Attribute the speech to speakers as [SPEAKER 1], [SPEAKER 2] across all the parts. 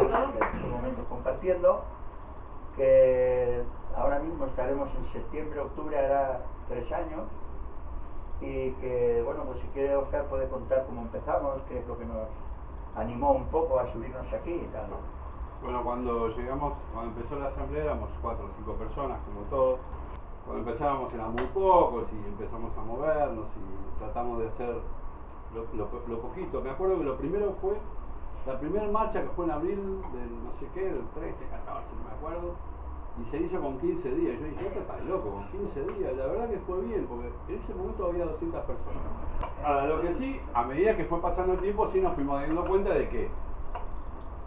[SPEAKER 1] un momento compartiendo, que ahora mismo estaremos en septiembre, octubre, hará 3 años, y que, bueno, pues si quiere Oscar puede contar cómo empezamos, qué es lo que nos animó un poco a subirnos aquí y tal.
[SPEAKER 2] Bueno, cuando empezó la asamblea éramos 4 o 5 personas, como todos. Cuando empezábamos eran muy pocos y empezamos a movernos y tratamos de hacer lo poquito. Me acuerdo que lo primero fue la primera marcha, que fue en abril del no sé qué, del 13, 14, no me acuerdo, y se hizo con 15 días. Yo dije, este está loco, con 15 días. La verdad que fue bien, porque en ese momento había 200 personas. Ahora, lo que sí, a medida que fue pasando el tiempo, sí nos fuimos dando cuenta de que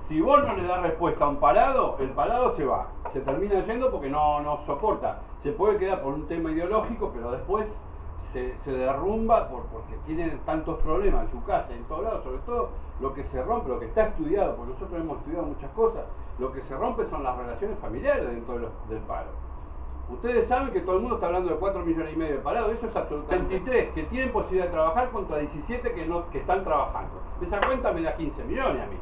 [SPEAKER 2] si vos no le das respuesta a un parado, el parado se va, se termina yendo porque no soporta. Se puede quedar por un tema ideológico, pero después se derrumba porque tiene tantos problemas en su casa, en todos lados. Sobre todo lo que se rompe, lo que está estudiado, porque nosotros hemos estudiado muchas cosas, lo que se rompe son las relaciones familiares dentro del paro. Ustedes saben que todo el mundo está hablando de 4,5 millones de parados, eso es absolutamente 23 que tienen posibilidad de trabajar contra 17 que están trabajando. Esa cuenta me da 15 millones a mí.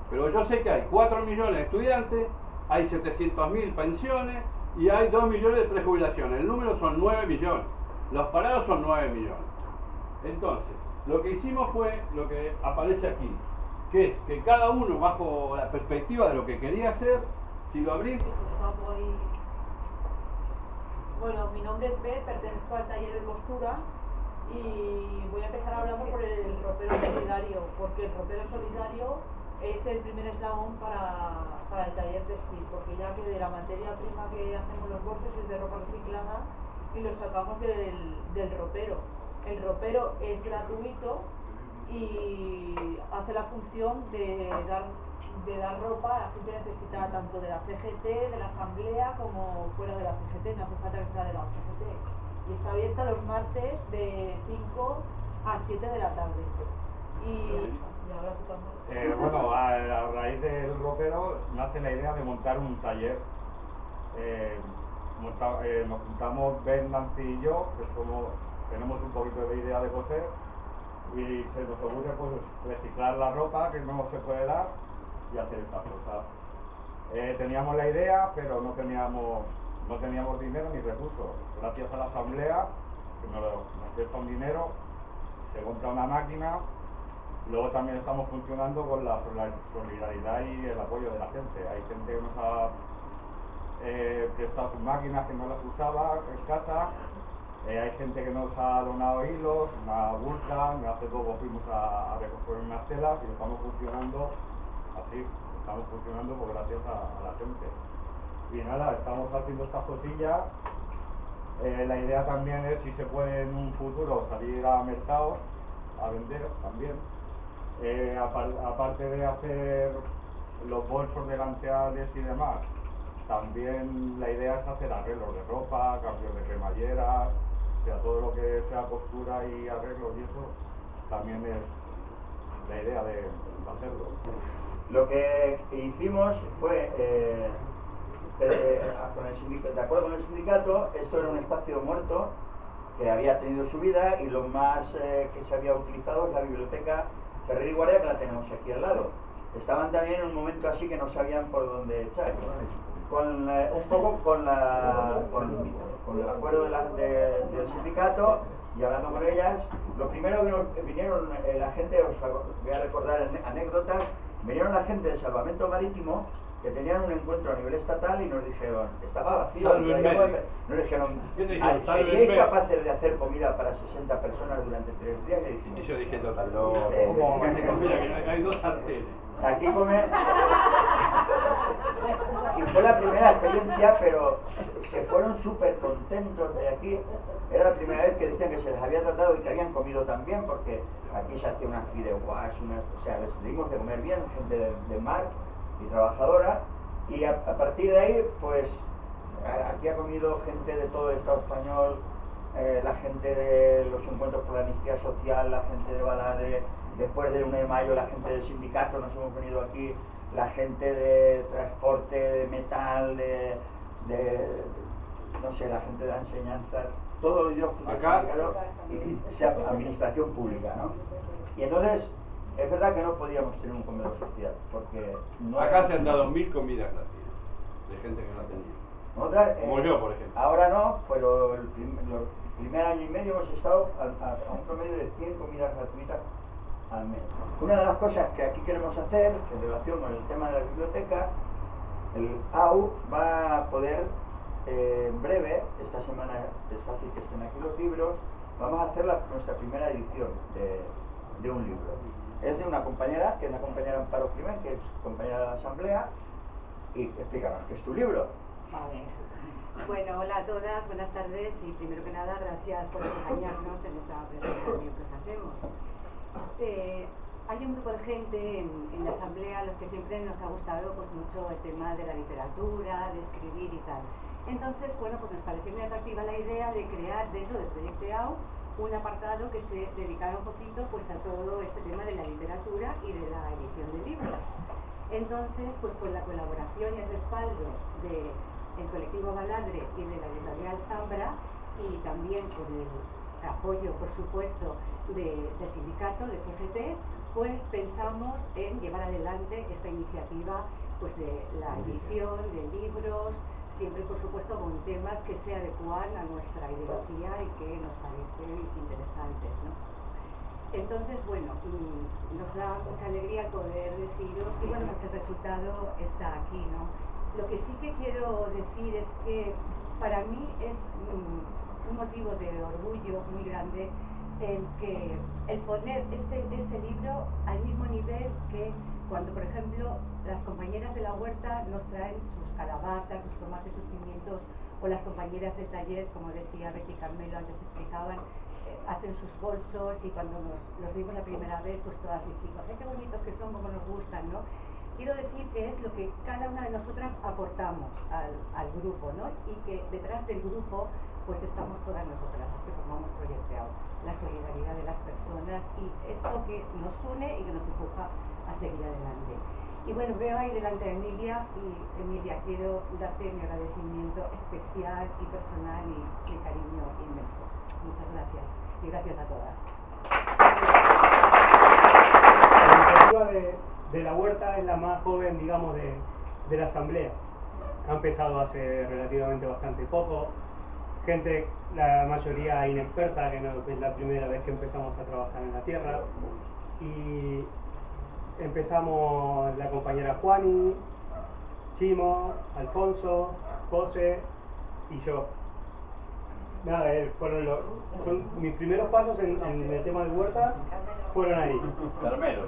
[SPEAKER 2] Pero yo sé que hay 4 millones de estudiantes, hay 700.000 pensiones y hay 2 millones de prejubilaciones. El número son 9 millones. Los parados son 9 millones. Entonces, lo que hicimos fue lo que aparece aquí, que es que cada uno, bajo la perspectiva de lo que quería hacer, si lo abrís...
[SPEAKER 3] Bueno, mi nombre es Beth, pertenezco al taller de costura y voy a empezar hablando por el ropero solidario, porque el ropero solidario es el primer eslabón para el taller textil, porque ya que de la materia prima que hacemos los bolsos es de ropa reciclada y lo sacamos del ropero. El ropero es gratuito y hace la función de dar ropa a la gente necesitada, tanto de la CGT, de la asamblea, como fuera de la CGT, no hace falta que sea de la CGT. Y está abierta los martes de 5 a 7 de la tarde.
[SPEAKER 4] Bueno, a raíz del ropero nace la idea de montar un taller. Nos juntamos Ben, Nancy y yo, que tenemos un poquito de idea de coser, y se nos ocurre pues reciclar la ropa que no se puede dar y hacer estas cosas. Teníamos la idea, pero no teníamos dinero ni recursos. Gracias a la asamblea, que nos presta un dinero, se compra una máquina. Luego también estamos funcionando con la solidaridad y el apoyo de la gente. Hay gente que nos ha prestado sus máquinas que no las usaba en casa. Hay gente que nos ha donado hilos, una Vulcan. Hace poco fuimos a recoger unas telas y estamos funcionando así. Estamos funcionando pues, gracias a la gente. Y nada, estamos haciendo estas cosillas. La idea también es, si se puede en un futuro, salir a mercados a vender también. Aparte de hacer los bolsos delanteales y demás, también la idea es hacer arreglos de ropa, cambios de cremalleras, o sea, todo lo que sea costura y arreglos y eso, también es la idea de hacerlo.
[SPEAKER 1] Lo que hicimos fue, de acuerdo con el sindicato, esto era un espacio muerto que había tenido su vida, y lo más que se había utilizado es la biblioteca Ferrer y Guardia, que la tenemos aquí al lado. Estaban también en un momento así que no sabían por dónde echar. Un poco con el acuerdo del sindicato y hablando con ellas, lo primero que nos vinieron la gente, os voy a recordar anécdotas, vinieron la gente de Salvamento Marítimo, que tenían un encuentro a nivel estatal, y nos dijeron, estaba vacío, nos dijeron, ¿seríais capaces de hacer comida para 60 personas durante 3 días?
[SPEAKER 2] Y yo dije, total, ¿cómo hacer comida? Que hay 2 sartenes.
[SPEAKER 1] Aquí come. Y fue la primera experiencia, pero se fueron súper contentos de aquí. Era la primera vez que decían que se les había tratado y que habían comido tan bien, porque aquí se hacía unas fideuás, o sea, les dimos de comer bien, gente de mar y trabajadora, y a partir de ahí, pues, aquí ha comido gente de todo el Estado español, la gente de los encuentros por la amnistía social, la gente de Baladre, después del 1 de mayo la gente del sindicato, nos hemos venido aquí, la gente de transporte, de metal, no sé, la gente de la enseñanza, todo lo que
[SPEAKER 2] acá,
[SPEAKER 1] sea administración pública, ¿no? Y entonces es verdad que no podíamos tener un comedor social, porque no
[SPEAKER 2] Acá
[SPEAKER 1] era-
[SPEAKER 2] se han dado 1000 comidas gratis de gente que no tenía.
[SPEAKER 1] Nosotras,
[SPEAKER 2] Como yo, por ejemplo.
[SPEAKER 1] Ahora no, pero el primer año y medio hemos estado a un promedio de 100 comidas gratuitas al mes. Una de las cosas que aquí queremos hacer, en relación con el tema de la biblioteca, el AU va a poder, en breve, esta semana es fácil que estén aquí los libros, vamos a hacer nuestra primera edición de un libro. Es de una compañera, que es la compañera Amparo Climent, que es compañera de la asamblea, y explícanos qué es tu libro.
[SPEAKER 5] Vale. Bueno, hola a todas, buenas tardes y primero que nada gracias por acompañarnos en esta presentación que os hacemos. Hay un grupo de gente en la asamblea a los que siempre nos ha gustado pues mucho el tema de la literatura, de escribir y tal. Entonces, bueno, pues nos pareció muy atractiva la idea de crear dentro del proyecto AU un apartado que se dedicara un poquito pues a todo este tema de la literatura y de la edición de libros. Entonces, pues con la colaboración y el respaldo del colectivo Baladre y de la editorial Zambra y también con el apoyo, por supuesto, del sindicato, de CGT, pues pensamos en llevar adelante esta iniciativa pues de la edición de libros, siempre por supuesto con temas que se adecuan a nuestra ideología y que nos parecen interesantes, ¿no? Entonces, bueno, nos da mucha alegría el poder deciros y bueno, pues el resultado está aquí, ¿no? Lo que sí que quiero decir es que para mí es un motivo de orgullo muy grande el poner este libro al mismo nivel que cuando, por ejemplo, las compañeras de la huerta nos traen sus calabazas, sus tomates, sus pimientos, o las compañeras del taller, como decía Betty Carmelo, antes explicaban, hacen sus bolsos y cuando los vimos la primera vez, pues todas dijimos, ¡ay, qué bonitos que son, cómo nos gustan!, ¿no? Quiero decir que es lo que cada una de nosotras aportamos al grupo, ¿no? Y que detrás del grupo pues estamos todas nosotras, las que formamos Proyecto AU, la solidaridad de las personas y eso que nos une y que nos empuja a seguir adelante. Y bueno, veo ahí delante a Emilia y Emilia, quiero darte mi agradecimiento especial y personal y mi cariño inmenso. Muchas gracias y gracias a todas.
[SPEAKER 6] La iniciativa de la huerta es la más joven, digamos, de la asamblea. Ha empezado hace relativamente bastante poco. Gente, la mayoría inexperta, que no es la primera vez que empezamos a trabajar en la tierra. Y empezamos la compañera Juani, Chimo, Alfonso, José y yo. Nada, son mis primeros pasos en el tema de huerta fueron ahí.
[SPEAKER 2] Carmelo,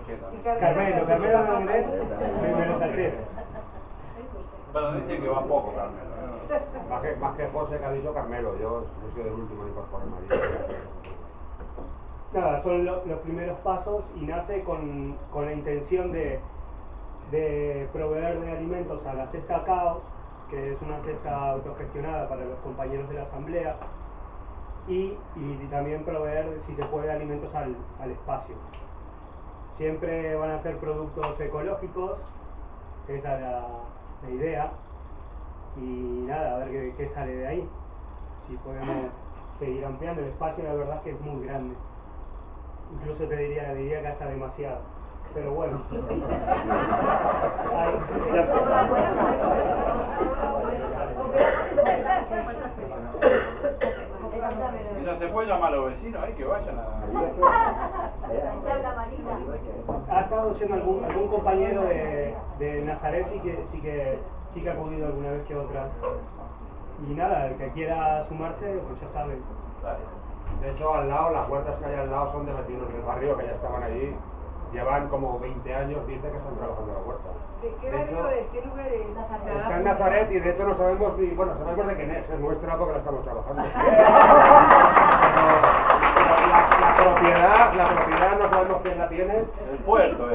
[SPEAKER 6] Carmelo Mangueret, me lo salté.
[SPEAKER 2] Bueno, dicen que va poco, Carmelo.
[SPEAKER 7] Más que José que ha dicho Carmelo, yo soy el último en incorporarme allí.
[SPEAKER 6] Nada, son los primeros pasos y nace con la intención de proveer de alimentos a la cesta Caos, que es una cesta autogestionada para los compañeros de la asamblea, y también proveer, si se puede, alimentos al espacio. Siempre van a ser productos ecológicos, esa es la idea, y nada, a ver qué sale de ahí. Si podemos seguir ampliando el espacio, la verdad es que es muy grande. Incluso te diría que hasta demasiado. Pero bueno.
[SPEAKER 2] Mira, se puede llamar a los vecinos ahí que vayan a...
[SPEAKER 6] Ha estado siendo algún compañero de Nazaret, sí que ha acudido alguna vez que otra. Y nada, el que quiera sumarse, pues ya sabe.
[SPEAKER 7] De hecho, al lado, las huertas que hay al lado son de vecinos del barrio que ya estaban allí. Llevan como 20 años, dice que están trabajando en la huerta.
[SPEAKER 8] ¿Qué barrio es? ¿Qué lugar es?
[SPEAKER 7] Está en Nazaret y de hecho no sabemos ni, bueno, sabemos de quién es nuestra porque la estamos trabajando. La propiedad no sabemos quién la tiene.
[SPEAKER 2] El puerto,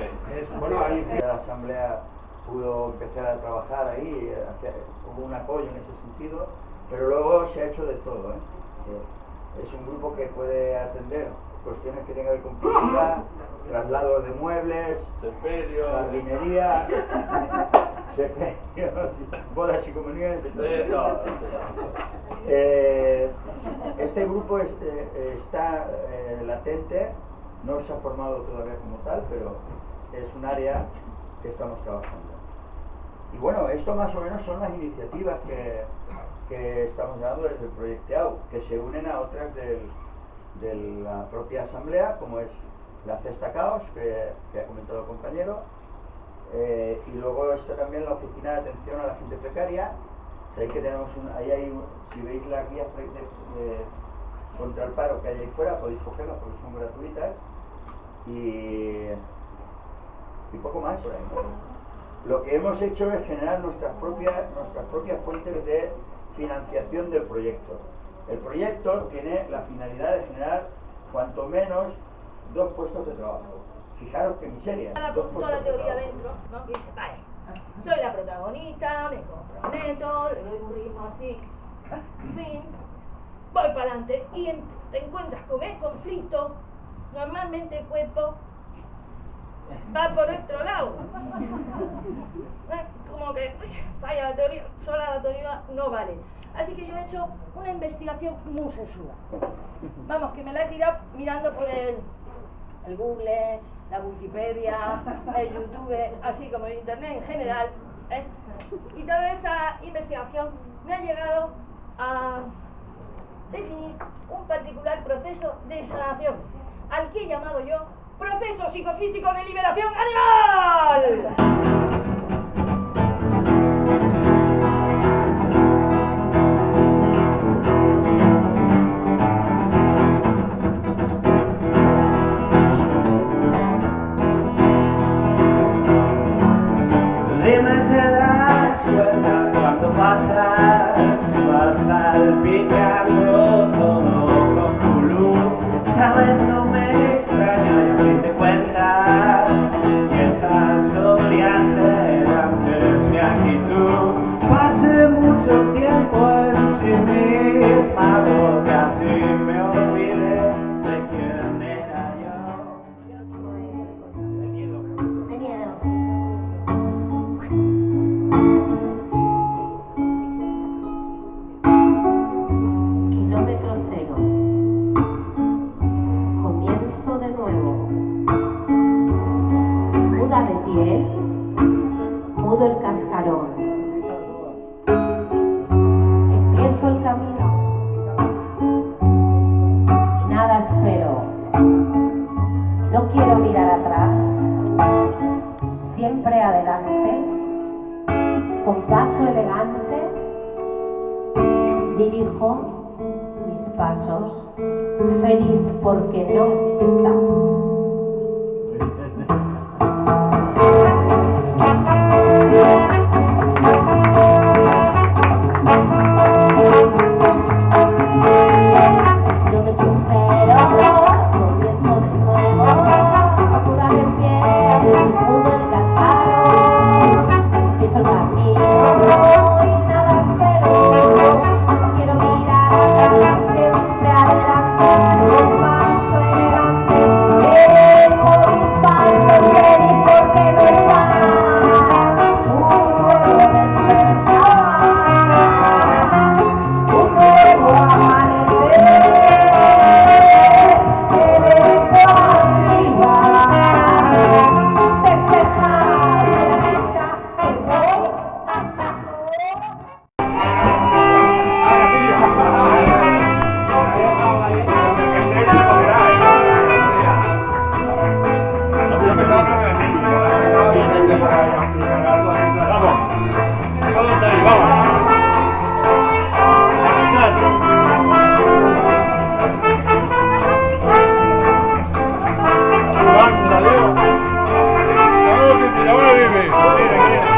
[SPEAKER 7] Bueno, ahí sí.
[SPEAKER 1] La asamblea pudo empezar a trabajar ahí, hubo un apoyo en ese sentido, pero luego se ha hecho de todo, Es un grupo que puede atender cuestiones que tengan que ver con pintura, traslados de muebles,
[SPEAKER 2] sepelio,
[SPEAKER 1] jardinería, sepelios, bodas y comuniones, de todo. Este grupo está latente no se ha formado todavía como tal, pero es un área que estamos trabajando. Y bueno, esto más o menos son las iniciativas que estamos dando desde el Proyecteau, que se unen a otras de la propia asamblea, como es la Cesta Caos, que ha comentado el compañero, y luego está también la Oficina de Atención a la Gente Precaria. Ahí que tenemos si veis las guías contra el paro que hay ahí fuera, podéis cogerlas porque son gratuitas, y poco más por ahí, ¿no? Lo que hemos hecho es generar nuestras propias fuentes de financiación del proyecto. El proyecto tiene la finalidad de generar cuanto menos 2 puestos de trabajo. Fijaros qué miseria.
[SPEAKER 9] Con toda la teoría dentro, ¿no? Y dice, vale, soy la protagonista, me comprometo, le doy un ritmo así, en fin, voy para adelante y te encuentras con el conflicto. Normalmente el cuerpo va por otro lado. Como que falla la teoría, sola la teoría no vale. Así que yo he hecho una investigación muy sesuda. Vamos, que me la he tirado mirando por el Google, la Wikipedia, el YouTube, así como el Internet en general, ¿eh? Y toda esta investigación me ha llegado a definir un particular proceso de sanación, al que he llamado yo proceso psicofísico de liberación animal.
[SPEAKER 10] Vas salpicando todo con tu luz. Sabes, no me extraña, ya que te cuentas, y esa solía ser antes mi actitud. Pasé mucho tiempo en sí misma, casi me olvidé de quién era yo. De miedo.
[SPEAKER 11] Kilómetro cero. Comienzo de nuevo. Muda de piel, mudo el cascarón. Empiezo el camino y nada espero. No quiero mirar atrás, siempre adelante, con paso elegante, dirijo mis pasos, feliz porque no estás. Kilómetro cero, comienzo de nuevo, apura de pie, mudo el cascarón, empiezo el camino y nada espero, no quiero mirar, siempre adelante, con paso elegante, dejo mis pasos, feliz porque no estás, un nuevo despertar, un nuevo amanecer, que vengo arriba, despejar la vista, que voy pasando.
[SPEAKER 2] Vamos, Leo. Vamos, que te la van a vivir. Mira, mira.